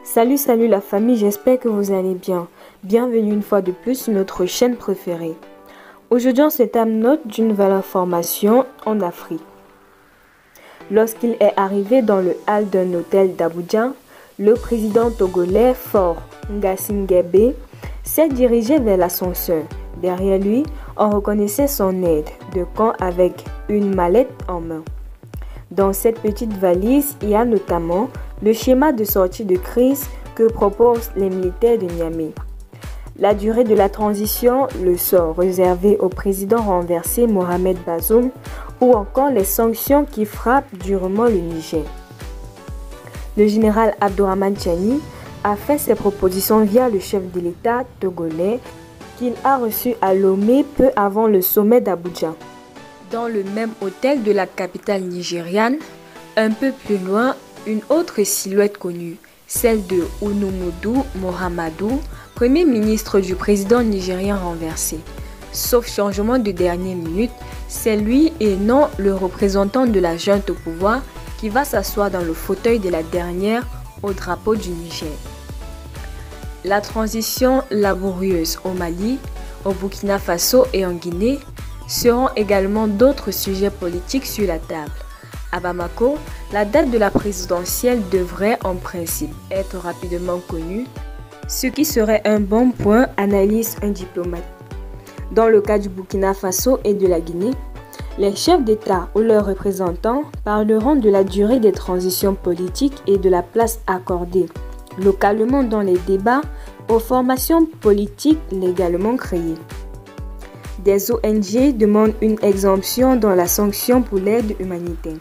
Salut la famille, j'espère que vous allez bien. Bienvenue une fois de plus sur notre chaîne préférée. Aujourd'hui, on s'étame note d'une nouvelle information en Afrique. Lorsqu'il est arrivé dans le hall d'un hôtel d'Abuja, le président togolais Faure Gnassingbe s'est dirigé vers l'ascenseur. Derrière lui, on reconnaissait son aide de camp avec une mallette en main. Dans cette petite valise, il y a notamment le schéma de sortie de crise que proposent les militaires de Niamey. La durée de la transition, le sort réservé au président renversé Mohamed Bazoum ou encore les sanctions qui frappent durement le Niger. Le général Abdourahmane Tiani a fait ses propositions via le chef de l'État togolais qu'il a reçu à Lomé peu avant le sommet d'Abuja. Dans le même hôtel de la capitale nigériane, un peu plus loin, une autre silhouette connue, celle de Ounoumoudu Mohamedou, premier ministre du président nigérien renversé. Sauf changement de dernière minute, c'est lui et non le représentant de la junte au pouvoir qui va s'asseoir dans le fauteuil de la dernière au drapeau du Niger. La transition laborieuse au Mali, au Burkina Faso et en Guinée seront également d'autres sujets politiques sur la table. À Bamako, la date de la présidentielle devrait en principe être rapidement connue, ce qui serait un bon point, analyse un diplomate. Dans le cas du Burkina Faso et de la Guinée, les chefs d'État ou leurs représentants parleront de la durée des transitions politiques et de la place accordée localement dans les débats aux formations politiques légalement créées. Des ONG demandent une exemption dans la sanction pour l'aide humanitaire.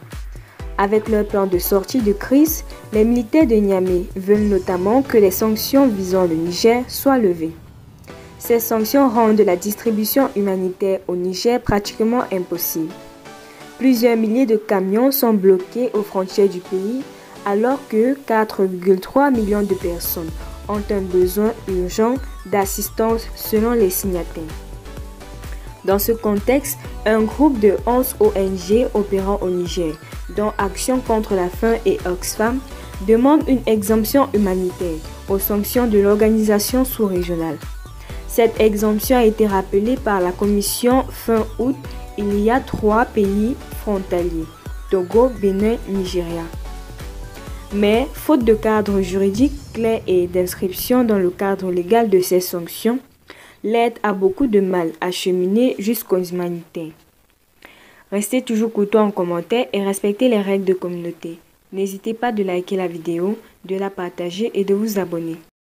Avec leur plan de sortie de crise, les militaires de Niamey veulent notamment que les sanctions visant le Niger soient levées. Ces sanctions rendent la distribution humanitaire au Niger pratiquement impossible. Plusieurs milliers de camions sont bloqués aux frontières du pays alors que 4,3 millions de personnes ont un besoin urgent d'assistance selon les signataires. Dans ce contexte, un groupe de 11 ONG opérant au Niger, dont Action contre la faim et Oxfam, demande une exemption humanitaire aux sanctions de l'organisation sous-régionale. Cette exemption a été rappelée par la Commission fin août. Il y a 3 pays frontaliers, Togo, Bénin, Nigeria. Mais, faute de cadre juridique clair et d'inscription dans le cadre légal de ces sanctions, l'aide a beaucoup de mal à cheminer jusqu'aux humanitaires. Restez toujours courtois en commentaire et respectez les règles de communauté. N'hésitez pas de liker la vidéo, de la partager et de vous abonner.